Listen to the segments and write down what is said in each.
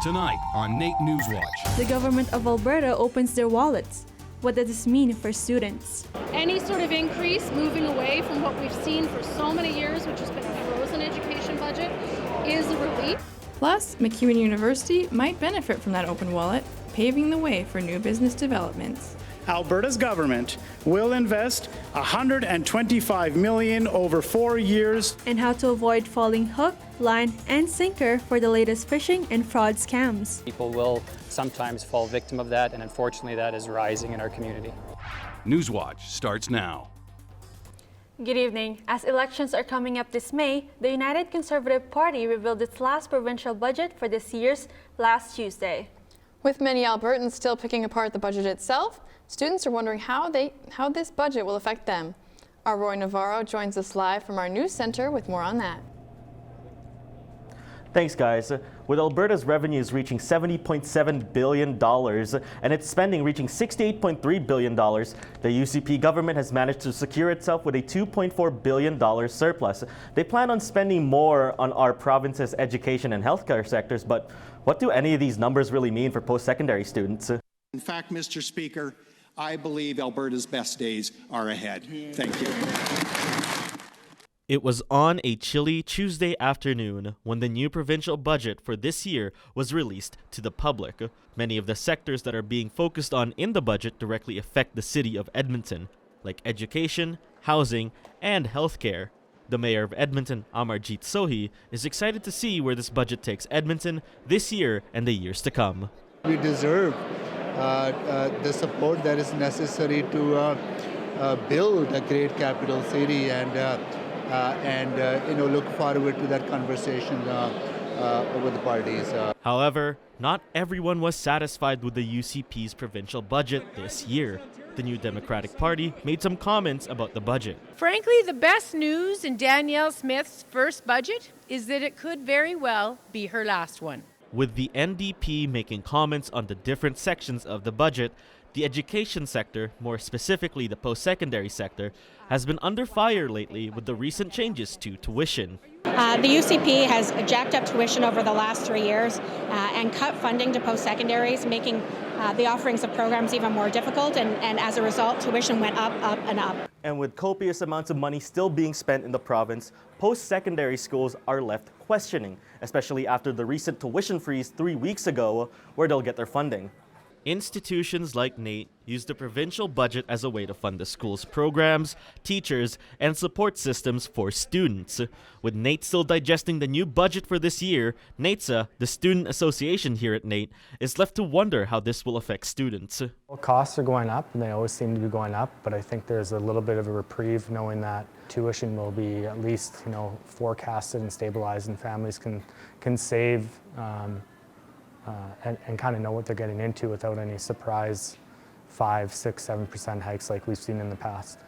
Tonight on NAIT NewsWatch. The government of Alberta opens their wallets. What does this mean for students? Any sort of increase, moving away from what we've seen for so many years, which has been a frozen education budget, is a relief. Plus, MacEwan University might benefit from that open wallet, paving the way for new business developments. Alberta's government will invest $125 million over 4 years. And how to avoid falling hook, line, and sinker for the latest phishing and fraud scams. People will sometimes fall victim of that, and unfortunately that is rising in our community. NewsWatch starts now. Good evening. As elections are coming up this May, the United Conservative Party revealed its last provincial budget for this year's last Tuesday. With many Albertans still picking apart the budget itself, students are wondering how this budget will affect them. Our Roy Navarro joins us live from our news center with more on that. Thanks, guys. With Alberta's revenues reaching $70.7 billion and its spending reaching $68.3 billion, the UCP government has managed to secure itself with a $2.4 billion surplus. They plan on spending more on our province's education and healthcare sectors, but what do any of these numbers really mean for post-secondary students? In fact, Mr. Speaker, I believe Alberta's best days are ahead. Thank you. It was on a chilly Tuesday afternoon when the new provincial budget for this year was released to the public. Many of the sectors that are being focused on in the budget directly affect the city of Edmonton, like education, housing, and healthcare. The mayor of Edmonton, Amarjeet Sohi, is excited to see where this budget takes Edmonton this year and the years to come. We deserve the support that is necessary to build a great capital city and look forward to that conversation with the parties. However, not everyone was satisfied with the UCP's provincial budget this year. The New Democratic Party made some comments about the budget. Frankly, the best news in Danielle Smith's first budget is that it could very well be her last one. With the NDP making comments on the different sections of the budget, the education sector, more specifically the post-secondary sector, has been under fire lately with the recent changes to tuition. The UCP has jacked up tuition over the last 3 years and cut funding to post-secondaries, making the offerings of programs even more difficult, and as a result, tuition went up, and up. And with copious amounts of money still being spent in the province, post-secondary schools are left questioning, especially after the recent tuition freeze 3 weeks ago, where they'll get their funding. Institutions like NAIT use the provincial budget as a way to fund the school's programs, teachers, and support systems for students. With NAIT still digesting the new budget for this year, NAITSA, the student association here at NAIT, is left to wonder how this will affect students. Well, costs are going up, and they always seem to be going up, but I think there's a little bit of a reprieve knowing that tuition will be at least, forecasted and stabilized, and families can save and kind of know what they're getting into without any surprise 5, 6, 7% hikes like we've seen in the past.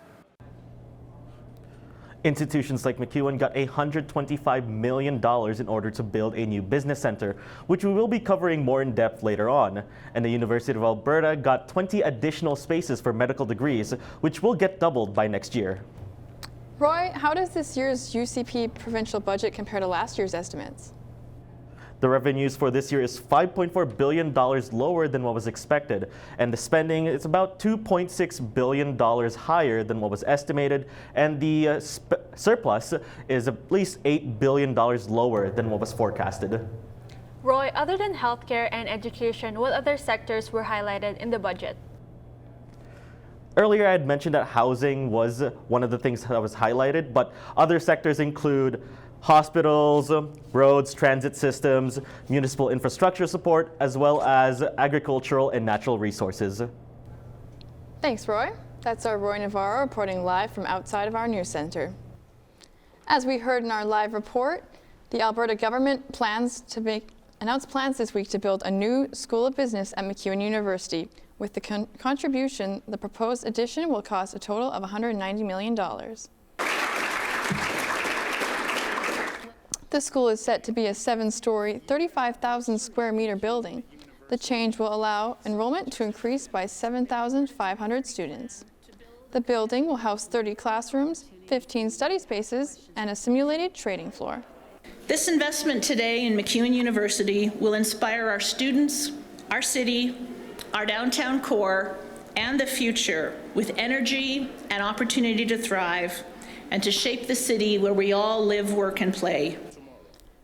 Institutions like MacEwan got $125 million in order to build a new business center, which we will be covering more in depth later on. And the University of Alberta got 20 additional spaces for medical degrees, which will get doubled by next year. Roy, how does this year's UCP provincial budget compare to last year's estimates? The revenues for this year is $5.4 billion lower than what was expected, and the spending is about $2.6 billion higher than what was estimated, and the surplus is at least $8 billion lower than what was forecasted. Roy, other than healthcare and education, what other sectors were highlighted in the budget? Earlier I had mentioned that housing was one of the things that was highlighted, but other sectors include hospitals, roads, transit systems, municipal infrastructure support, as well as agricultural and natural resources. Thanks, Roy. That's our Roy Navarro reporting live from outside of our news center. As we heard in our live report, the Alberta government announced plans this week to build a new School of Business at MacEwan University. With the contribution, the proposed addition will cost a total of $190 million. The school is set to be a 7-story, 35,000 square meter building. The change will allow enrollment to increase by 7,500 students. The building will house 30 classrooms, 15 study spaces, and a simulated trading floor. This investment today in MacEwan University will inspire our students, our city, our downtown core, and the future with energy and opportunity to thrive and to shape the city where we all live, work, and play.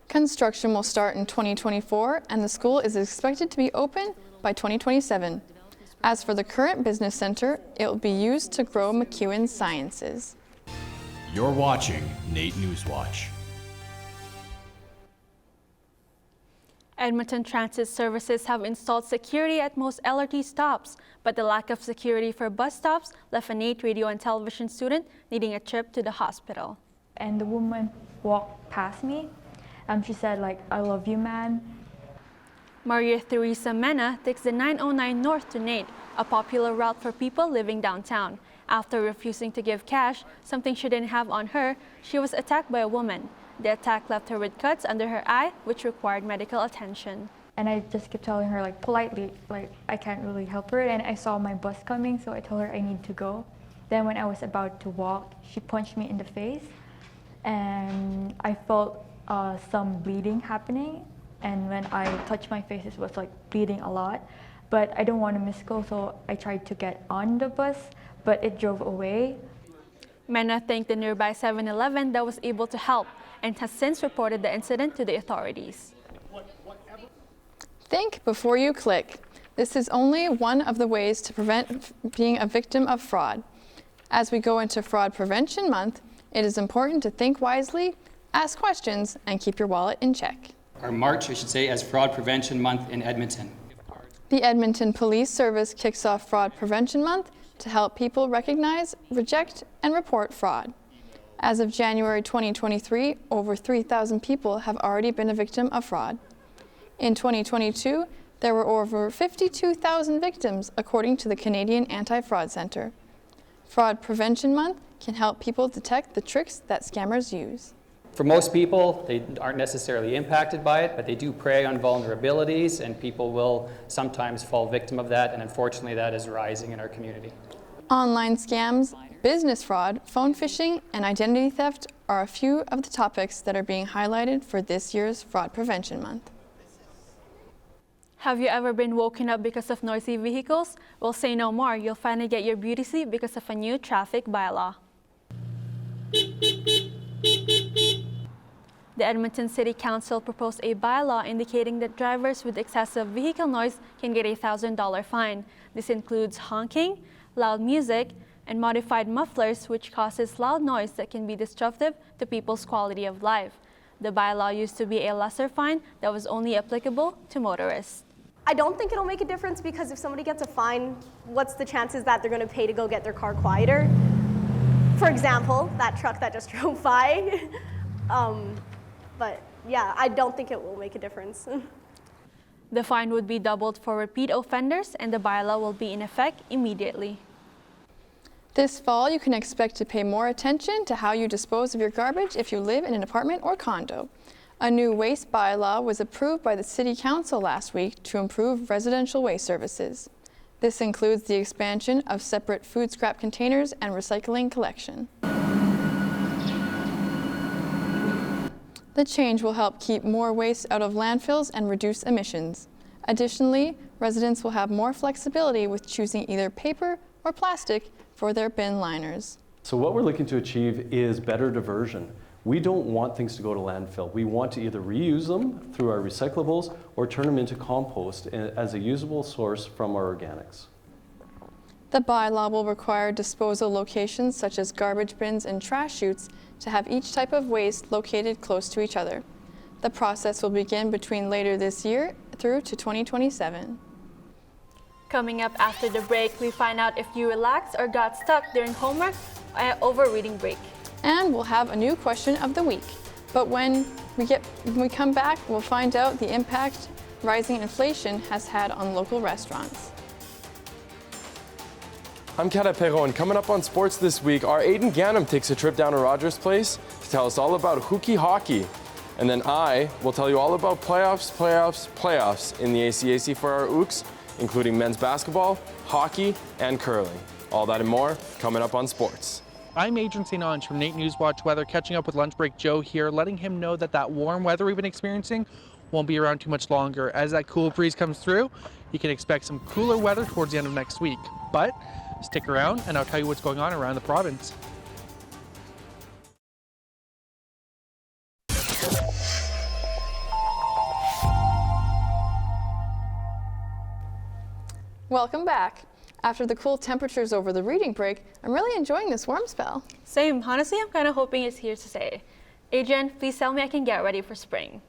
Construction will start in 2024, and the school is expected to be open by 2027. As for the current business center, it will be used to grow MacEwan's sciences. You're watching NAIT NewsWatch. Edmonton Transit Services have installed security at most LRT stops, but the lack of security for bus stops left a NAIT radio and television student needing a trip to the hospital. And the woman walked past me. She said, like, "I love you, man." Maria Theresa Mena takes the 909 North to NAIT, a popular route for people living downtown. After refusing to give cash, something she didn't have on her, she was attacked by a woman. The attack left her with cuts under her eye, which required medical attention. And I just kept telling her, like, politely, like, I can't really help her. And I saw my bus coming, so I told her I need to go. Then when I was about to walk, she punched me in the face. And I felt some bleeding happening. And when I touched my face, it was like bleeding a lot. But I don't want to miss school, so I tried to get on the bus, but it drove away. Mena thanked the nearby 7-Eleven that was able to help and has since reported the incident to the authorities. Think before you click. This is only one of the ways to prevent being a victim of fraud. As we go into Fraud Prevention Month, it is important to think wisely, ask questions, and keep your wallet in check. Our March, I should say, as Fraud Prevention Month in Edmonton. The Edmonton Police Service kicks off Fraud Prevention Month to help people recognize, reject, and report fraud. As of January 2023, over 3,000 people have already been a victim of fraud. In 2022, there were over 52,000 victims, according to the Canadian Anti-Fraud Centre. Fraud Prevention Month can help people detect the tricks that scammers use. For most people, they aren't necessarily impacted by it, but they do prey on vulnerabilities, and people will sometimes fall victim of that, and unfortunately that is rising in our community. Online scams, business fraud, phone phishing, and identity theft are a few of the topics that are being highlighted for this year's Fraud Prevention Month. Have you ever been woken up because of noisy vehicles? Well, say no more. You'll finally get your beauty sleep because of a new traffic bylaw. The Edmonton City Council proposed a bylaw indicating that drivers with excessive vehicle noise can get a $1,000 fine. This includes honking, loud music, and modified mufflers, which causes loud noise that can be disruptive to people's quality of life. The bylaw used to be a lesser fine that was only applicable to motorists. I don't think it'll make a difference because if somebody gets a fine, what's the chances that they're going to pay to go get their car quieter? For example, that truck that just drove by. But yeah, I don't think it will make a difference. The fine would be doubled for repeat offenders, and the bylaw will be in effect immediately. This fall, you can expect to pay more attention to how you dispose of your garbage if you live in an apartment or condo. A new waste bylaw was approved by the City Council last week to improve residential waste services. This includes the expansion of separate food scrap containers and recycling collection. The change will help keep more waste out of landfills and reduce emissions. Additionally, residents will have more flexibility with choosing either paper or plastic for their bin liners. So what we're looking to achieve is better diversion. We don't want things to go to landfill. We want to either reuse them through our recyclables or turn them into compost as a usable source from our organics. The bylaw will require disposal locations such as garbage bins and trash chutes to have each type of waste located close to each other. The process will begin between later this year through to 2027. Coming up after the break, we find out if you relaxed or got stuck during homework over reading break. And we'll have a new question of the week. But when we come back, we'll find out the impact rising inflation has had on local restaurants. I'm Kata Perron, and coming up on sports this week, our Aiden Ganem takes a trip down to Rogers Place to tell us all about hooky hockey. And then I will tell you all about playoffs in the ACAC for our Ooks, including men's basketball, hockey, and curling. All that and more coming up on sports. I'm Adrian St. Ange from NAIT NewsWatch Weather, catching up with lunch break Joe here, letting him know that warm weather we've been experiencing won't be around too much longer. As that cool breeze comes through, you can expect some cooler weather towards the end of next week. But stick around and I'll tell you what's going on around the province. Welcome back. After the cool temperatures over the reading break, I'm really enjoying this warm spell. Same. Honestly, I'm kind of hoping it's here to stay. Adrian, please tell me I can get ready for spring.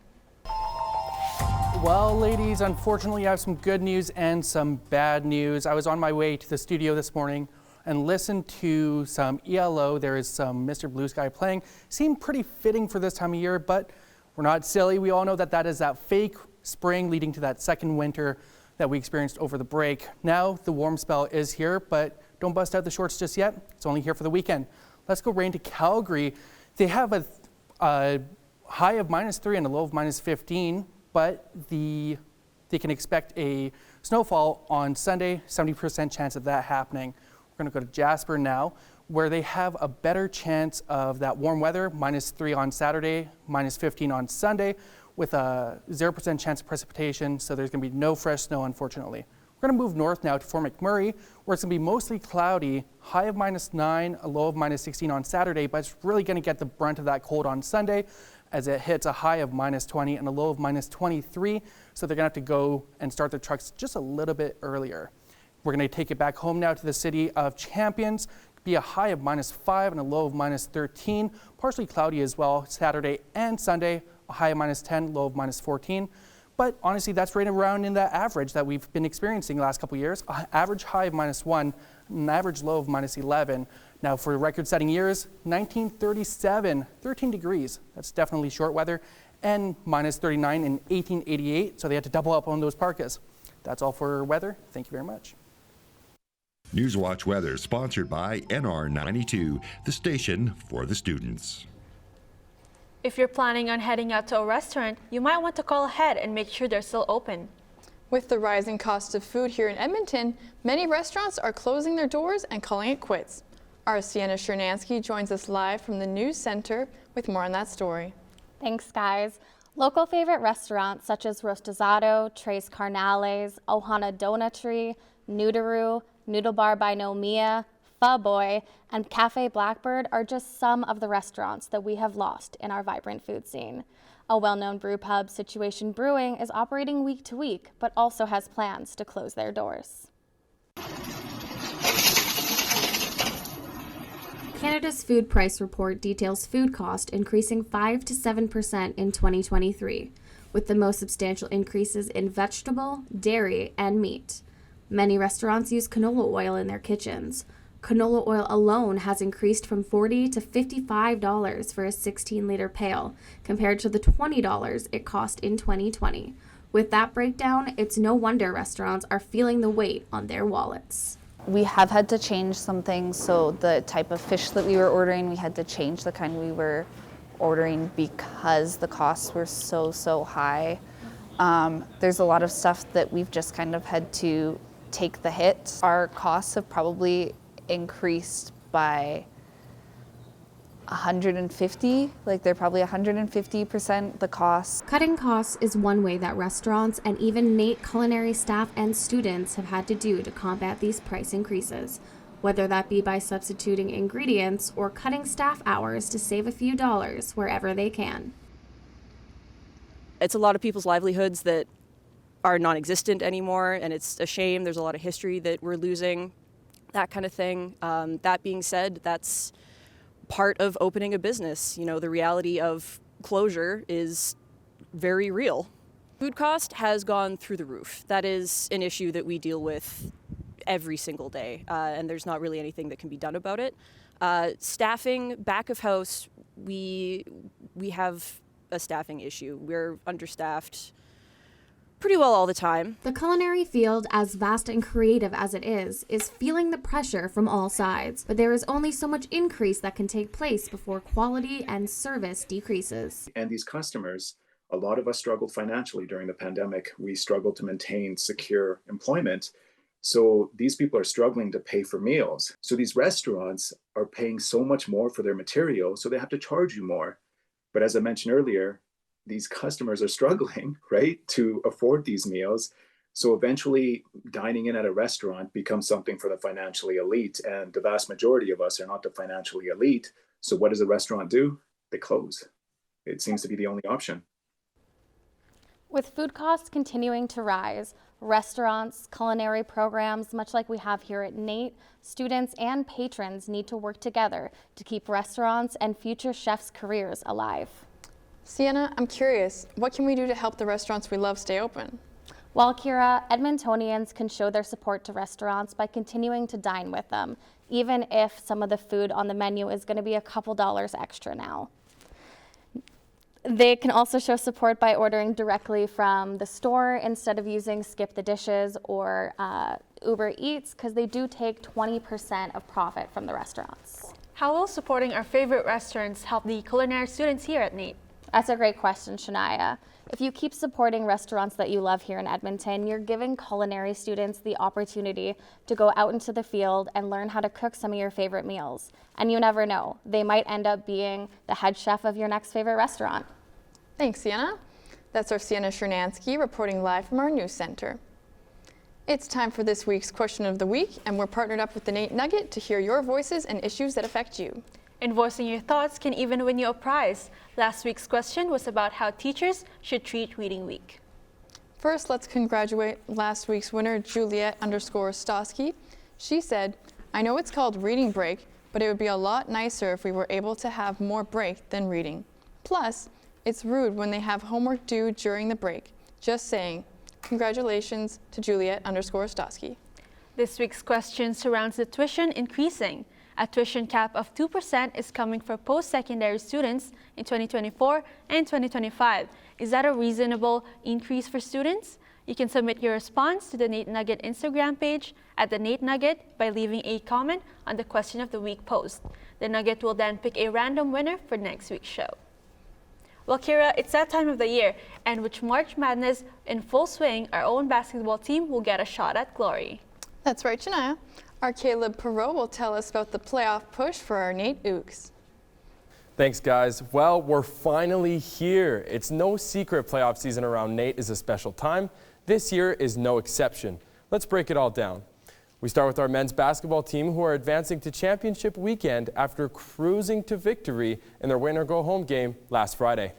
Well, ladies, unfortunately, I have some good news and some bad news. I was on my way to the studio this morning and listened to some ELO. There is some Mr. Blue Sky playing. Seemed pretty fitting for this time of year, but we're not silly. We all know that is that fake spring leading to that second winter that we experienced over the break. Now the warm spell is here, but don't bust out the shorts just yet. It's only here for the weekend. Let's go right into Calgary. They have a high of -3 and a low of -15, but they can expect a snowfall on Sunday, 70% chance of that happening. We're going to go to Jasper now, where they have a better chance of that warm weather, -3 on Saturday, -15 on Sunday, with a 0% chance of precipitation, so there's going to be no fresh snow, unfortunately. We're going to move north now to Fort McMurray, where it's going to be mostly cloudy, high of -9, a low of -16 on Saturday, but it's really going to get the brunt of that cold on Sunday as it hits a high of -20 and a low of -23, so they're going to have to go and start their trucks just a little bit earlier. We're going to take it back home now to the city of Champions. Be a high of -5 and a low of -13, partially cloudy as well Saturday and Sunday, a high of -10, low of -14. But honestly, that's right around in that average that we've been experiencing the last couple of years. Average high of -1, an average low of -11. Now for record-setting years, 1937, 13 degrees. That's definitely short weather. And -39 in 1888, so they had to double up on those parkas. That's all for weather. Thank you very much. NewsWatch Weather, sponsored by NR92, the station for the students. If you're planning on heading out to a restaurant, you might want to call ahead and make sure they're still open. With the rising cost of food here in Edmonton, many restaurants are closing their doors and calling it quits. Our Sienna Shernansky joins us live from the News Center with more on that story. Thanks, guys. Local favorite restaurants such as Rostizado, Tres Carnales, Ohana Donutry, Noodaroo, Noodle Bar by Nomia, Pho Boy, and Cafe Blackbird are just some of the restaurants that we have lost in our vibrant food scene. A well-known brew pub, Situation Brewing, is operating week to week, but also has plans to close their doors. Canada's Food Price Report details food cost increasing 5 to 7% in 2023, with the most substantial increases in vegetable, dairy, and meat. Many restaurants use canola oil in their kitchens. Canola oil alone has increased from $40 to $55 for a 16-liter pail, compared to the $20 it cost in 2020. With that breakdown, it's no wonder restaurants are feeling the weight on their wallets. We have had to change some things, so the type of fish that we were ordering, we had to change the kind we were ordering because the costs were so high. There's a lot of stuff that we've just kind of had to take the hit. Our costs have probably increased by 150, like they're probably 150% the cost. Cutting costs is one way that restaurants and even NAIT culinary staff and students have had to do to combat these price increases, whether that be by substituting ingredients or cutting staff hours to save a few dollars wherever they can. It's a lot of people's livelihoods that are non-existent anymore, and it's a shame. There's a lot of history that we're losing, that kind of thing. That being said, that's part of opening a business. You know, the reality of closure is very real. Food cost has gone through the roof. That is an issue that we deal with every single day, and there's not really anything that can be done about it. Staffing, back of house, we have a staffing issue. We're understaffed pretty well all the time. The culinary field, as vast and creative as it is feeling the pressure from all sides, but there is only so much increase that can take place before quality and service decreases. And these customers, a lot of us struggled financially during the pandemic. We struggled to maintain secure employment. So these people are struggling to pay for meals. So these restaurants are paying so much more for their material, so they have to charge you more. But as I mentioned earlier, these customers are struggling, right, to afford these meals. So eventually dining in at a restaurant becomes something for the financially elite, and the vast majority of us are not the financially elite. So what does a restaurant do? They close. It seems to be the only option. With food costs continuing to rise, restaurants, culinary programs, much like we have here at NAIT, students and patrons need to work together to keep restaurants and future chefs' careers alive. Sienna, I'm curious, what can we do to help the restaurants we love stay open? Well, Kira, Edmontonians can show their support to restaurants by continuing to dine with them, even if some of the food on the menu is going to be a couple dollars extra now. They can also show support by ordering directly from the store instead of using Skip the Dishes or Uber Eats, because they do take 20% of profit from the restaurants. How will supporting our favorite restaurants help the culinary students here at NAIT? That's a great question, Shania. If you keep supporting restaurants that you love here in Edmonton, you're giving culinary students the opportunity to go out into the field and learn how to cook some of your favorite meals. And you never know, they might end up being the head chef of your next favorite restaurant. Thanks, Sienna. That's our Sienna Chernansky reporting live from our news center. It's time for this week's question of the week, and we're partnered up with the NAIT Nugget to hear your voices and issues that affect you. And voicing your thoughts can even win you a prize. Last week's question was about how teachers should treat Reading Week. First, let's congratulate last week's winner, Juliet_Stosky. She said, "I know it's called reading break, but it would be a lot nicer if we were able to have more break than reading. Plus, it's rude when they have homework due during the break. Just saying." Congratulations to Juliet_Stosky. This week's question surrounds the tuition increasing. A tuition cap of 2% is coming for post-secondary students in 2024 and 2025. Is that a reasonable increase for students? You can submit your response to the NAIT Nugget Instagram page at the NAIT Nugget by leaving a comment on the question of the week post. The Nugget will then pick a random winner for next week's show. Well, Kira, it's that time of the year, and with March Madness in full swing, our own basketball team will get a shot at glory. That's right, Shania. Our Caleb Perot will tell us about the playoff push for our NAIT Ooks. Thanks, guys. Well, we're finally here. It's no secret playoff season around NAIT is a special time. This year is no exception. Let's break it all down. We start with our men's basketball team, who are advancing to championship weekend after cruising to victory in their win-or-go-home game last Friday.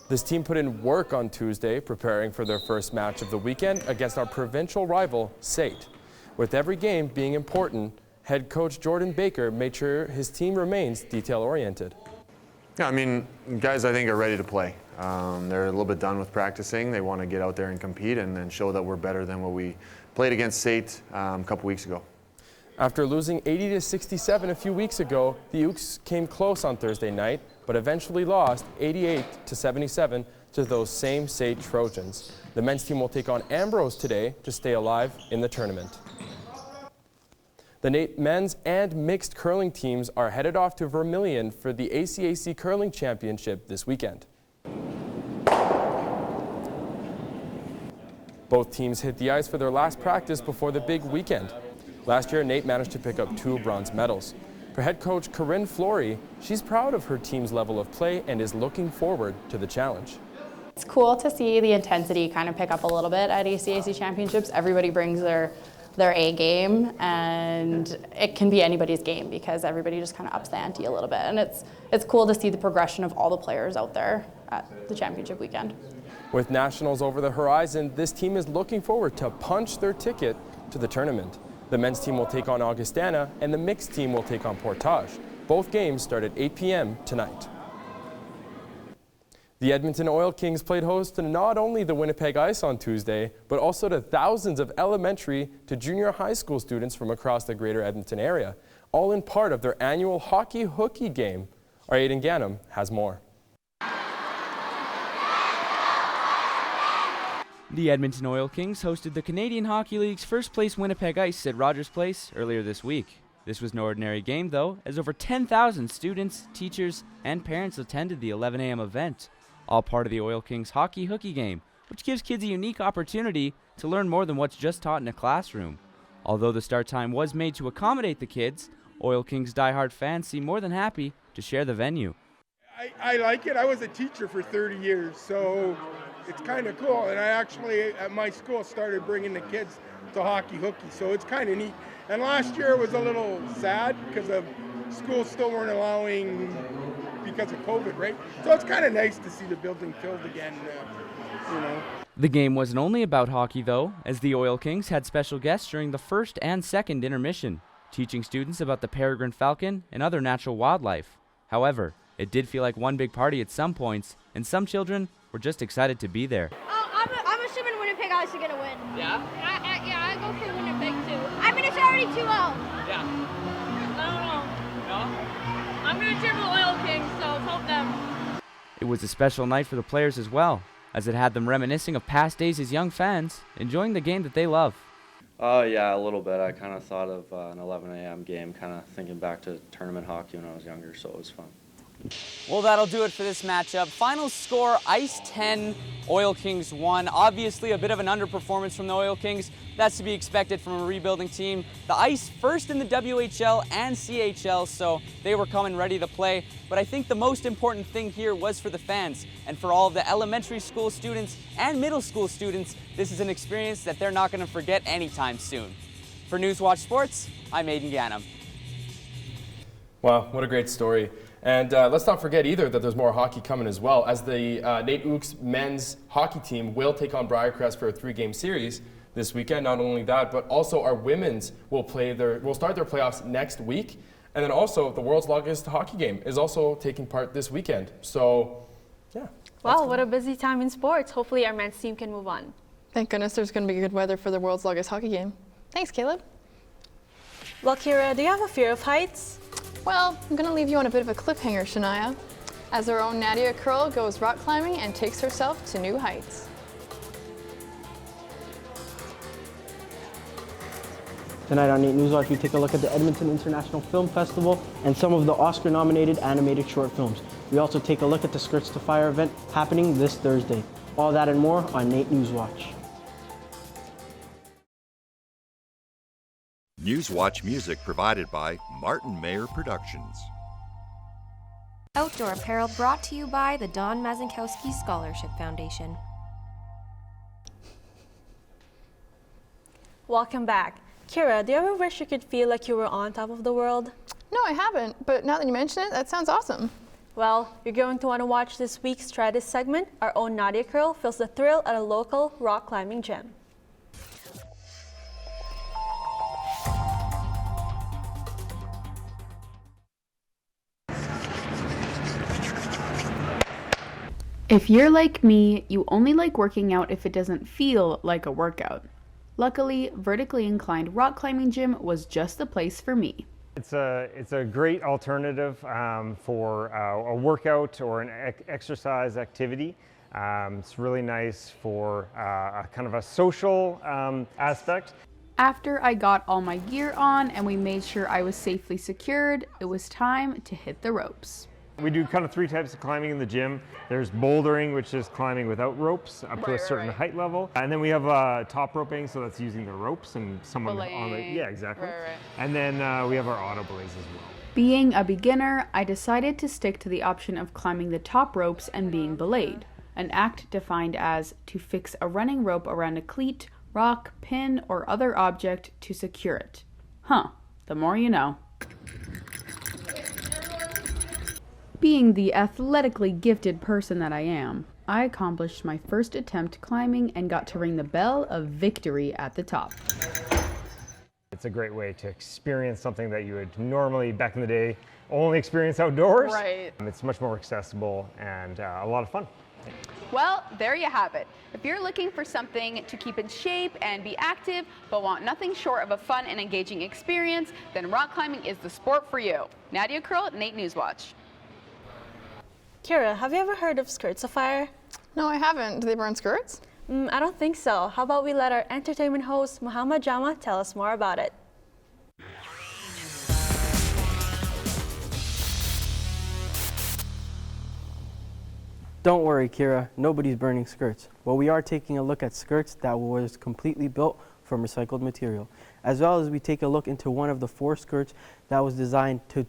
This team put in work on Tuesday, preparing for their first match of the weekend against our provincial rival, SAIT. With every game being important, head coach Jordan Baker made sure his team remains detail-oriented. Yeah, I mean, guys I think are ready to play. They're a little bit done with practicing. They want to get out there and compete and show that we're better than what we played against SAIT a couple weeks ago. After losing 80-67 a few weeks ago, the Ooks came close on Thursday night, but eventually lost 88-77 to those same SAIT Trojans. The men's team will take on Ambrose today to stay alive in the tournament. The NAIT men's and mixed curling teams are headed off to Vermilion for the ACAC Curling Championship this weekend. Both teams hit the ice for their last practice before the big weekend. Last year, NAIT managed to pick up 2 bronze medals. For head coach Corinne Flory, she's proud of her team's level of play and is looking forward to the challenge. It's cool to see the intensity kind of pick up a little bit at ACAC Championships. Everybody brings their A game, and it can be anybody's game because everybody just kind of ups the ante a little bit. And it's cool to see the progression of all the players out there at the championship weekend. With nationals over the horizon, this team is looking forward to punch their ticket to the tournament. The men's team will take on Augustana, and the mixed team will take on Portage. Both games start at 8 p.m. tonight. The Edmonton Oil Kings played host to not only the Winnipeg Ice on Tuesday, but also to thousands of elementary to junior high school students from across the greater Edmonton area, all in part of their annual hockey hooky game. Our Aidan Gannam has more. The Edmonton Oil Kings hosted the Canadian Hockey League's first-place Winnipeg Ice at Rogers Place earlier this week. This was no ordinary game, though, as over 10,000 students, teachers, and parents attended the 11 a.m. event, all part of the Oil Kings hockey hooky game, which gives kids a unique opportunity to learn more than what's just taught in a classroom. Although the start time was made to accommodate the kids, Oil Kings diehard fans seem more than happy to share the venue. I like it. I was a teacher for 30 years, so it's kind of cool. And I actually, at my school, started bringing the kids to hockey hooky, so it's kind of neat. And last year was a little sad because of schools still weren't allowing because of COVID, right? So it's kind of nice to see the building filled again, you know. The game wasn't only about hockey, though, as the Oil Kings had special guests during the first and second intermission, teaching students about the peregrine falcon and other natural wildlife. However, it did feel like one big party at some points, and some children were just excited to be there. I'm assuming Winnipeg Ice are going to win. Yeah? I go for Winnipeg, too. I mean, it's already 2-0. Yeah. I don't know. No? I'm going to cheer for the Oil Kings, so hope them. It was a special night for the players as well, as it had them reminiscing of past days as young fans, enjoying the game that they love. Yeah, a little bit. I kind of thought of an 11 a.m. game, kind of thinking back to tournament hockey when I was younger, so it was fun. Well, that'll do it for this matchup. Final score, Ice 10, Oil Kings 1. Obviously a bit of an underperformance from the Oil Kings. That's to be expected from a rebuilding team. The Ice first in the WHL and CHL, so they were coming ready to play. But I think the most important thing here was for the fans and for all of the elementary school students and middle school students. This is an experience that they're not going to forget anytime soon. For NewsWatch Sports, I'm Aiden Gannam. Wow, what a great story. And let's not forget either that there's more hockey coming as well, as the NAIT Ooks men's hockey team will take on Briarcrest for a 3-game series this weekend. Not only that, but also our women's will start their playoffs next week. And then also the world's longest hockey game is also taking part this weekend. So, yeah. Wow, what a busy time in sports. Hopefully our men's team can move on. Thank goodness there's going to be good weather for the world's longest hockey game. Thanks, Caleb. Well, Kira, do you have a fear of heights? Well, I'm going to leave you on a bit of a cliffhanger, Shania, as our own Nadia Curl goes rock climbing and takes herself to new heights. Tonight on NAIT NewsWatch, we take a look at the Edmonton International Film Festival and some of the Oscar-nominated animated short films. We also take a look at the Skirts to Fire event happening this Thursday. All that and more on NAIT NewsWatch. NewsWatch music provided by Martin Mayer Productions. Outdoor apparel brought to you by the Don Mazinkowski Scholarship Foundation. Welcome back. Kira, do you ever wish you could feel like you were on top of the world? No, I haven't, but now that you mention it, that sounds awesome. Well, you're going to want to watch this week's Try This segment. Our own Nadia Curl feels the thrill at a local rock climbing gym. If you're like me, you only like working out if it doesn't feel like a workout. Luckily, vertically inclined rock climbing gym was just the place for me. It's a great alternative for a workout or an exercise activity. It's really nice for a kind of a social aspect. After I got all my gear on and we made sure I was safely secured, it was time to hit the ropes. We do kind of 3 types of climbing in the gym. There's bouldering, which is climbing without ropes up to a certain height level. And then we have top roping, so that's using the ropes and someone on the, yeah, exactly. And then we have our auto belays as well. Being a beginner, I decided to stick to the option of climbing the top ropes and being belayed, an act defined as to fix a running rope around a cleat, rock, pin, or other object to secure it. The more you know. Being the athletically gifted person that I am, I accomplished my first attempt climbing and got to ring the bell of victory at the top. It's a great way to experience something that you would normally, back in the day, only experience outdoors. Right. It's much more accessible and a lot of fun. Well, there you have it. If you're looking for something to keep in shape and be active, but want nothing short of a fun and engaging experience, then rock climbing is the sport for you. Nadia Curl, NAIT NewsWatch. Kira, have you ever heard of Skirts to Fire? No, I haven't. Do they burn skirts? I don't think so. How about we let our entertainment host, Muhammad Jama, tell us more about it. Don't worry, Kira, nobody's burning skirts. Well, we are taking a look at skirts that was completely built from recycled material, as well as we take a look into one of the 4 skirts that was designed to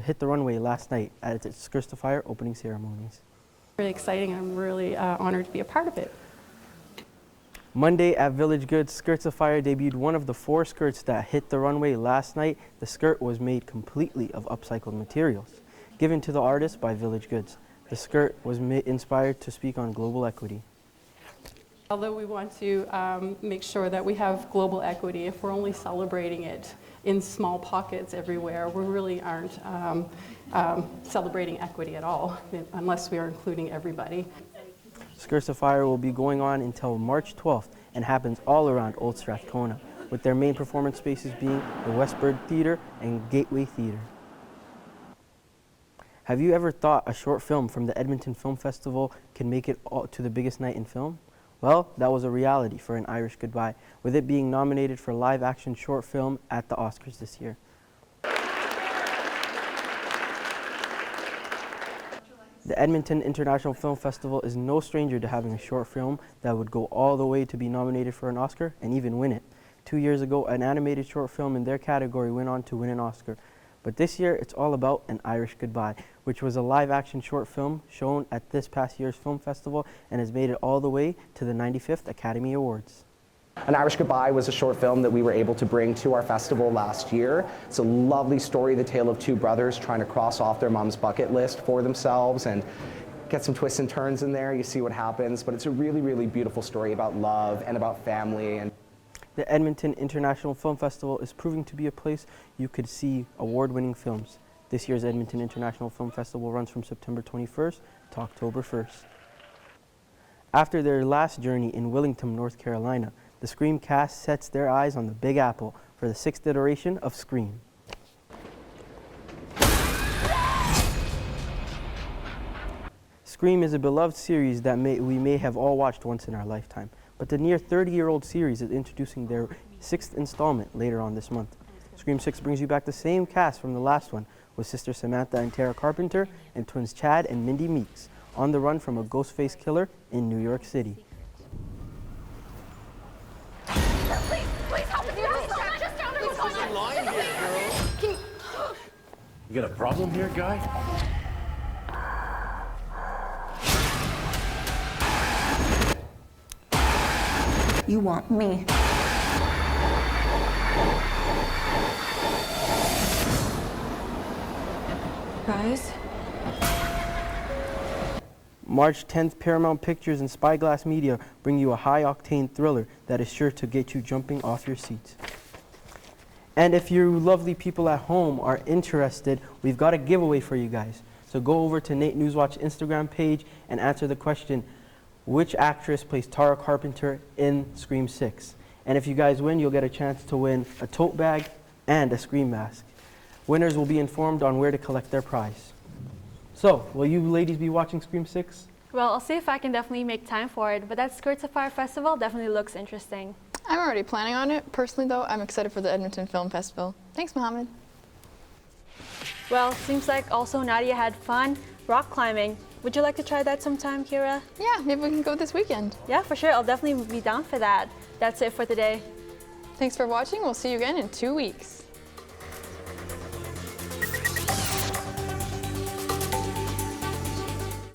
hit the runway last night at its Skirts to Fire opening ceremonies. Really exciting. I'm really honored to be a part of it. Monday at Village Goods, Skirts to Fire debuted one of the 4 skirts that hit the runway last night. The skirt was made completely of upcycled materials, given to the artist by Village Goods. The skirt was inspired to speak on global equity. Although we want to make sure that we have global equity, if we're only celebrating it in small pockets everywhere, we really aren't celebrating equity at all, unless we are including everybody. Skirts to Fire will be going on until March 12th and happens all around Old Strathcona, with their main performance spaces being the Westbird Theatre and Gateway Theatre. Have you ever thought a short film from the Edmonton Film Festival can make it to the biggest night in film? Well, that was a reality for An Irish Goodbye, with it being nominated for live action short film at the Oscars this year. The Edmonton International Film Festival is no stranger to having a short film that would go all the way to be nominated for an Oscar and even win it. 2 years ago, an animated short film in their category went on to win an Oscar. But this year, it's all about An Irish Goodbye, which was a live-action short film shown at this past year's film festival and has made it all the way to the 95th Academy Awards. An Irish Goodbye was a short film that we were able to bring to our festival last year. It's a lovely story, the tale of 2 brothers trying to cross off their mom's bucket list for themselves and get some twists and turns in there. You see what happens, but it's a really, really beautiful story about love and about family. And the Edmonton International Film Festival is proving to be a place you could see award-winning films. This year's Edmonton International Film Festival runs from September 21st to October 1st. After their last journey in Willington, North Carolina, the Scream cast sets their eyes on the Big Apple for the 6th iteration of Scream. Scream is a beloved series that we may have all watched once in our lifetime, but the near 30-year-old series is introducing their 6th installment later on this month. Scream 6 brings you back the same cast from the last one, with sister Samantha and Tara Carpenter and twins Chad and Mindy Meeks on the run from a ghost-faced killer in New York City. Please help me. Just down there. What's in line here, girl? You got a problem here, guy? You want me. Guys? March 10th, Paramount Pictures and Spyglass Media bring you a high-octane thriller that is sure to get you jumping off your seats. And if you lovely people at home are interested, we've got a giveaway for you guys. So go over to NAIT NewsWatch Instagram page and answer the question, which actress plays Tara Carpenter in Scream 6? And if you guys win, you'll get a chance to win a tote bag and a Scream mask. Winners will be informed on where to collect their prize. So, will you ladies be watching Scream 6? Well, I'll see if I can definitely make time for it, but that Skirts to Fire Festival definitely looks interesting. I'm already planning on it. Personally, though, I'm excited for the Edmonton Film Festival. Thanks, Mohammed. Well, seems like also Nadia had fun rock climbing. Would you like to try that sometime, Kira? Yeah, maybe we can go this weekend. Yeah, for sure. I'll definitely be down for that. That's it for today. Thanks for watching. We'll see you again in 2 weeks.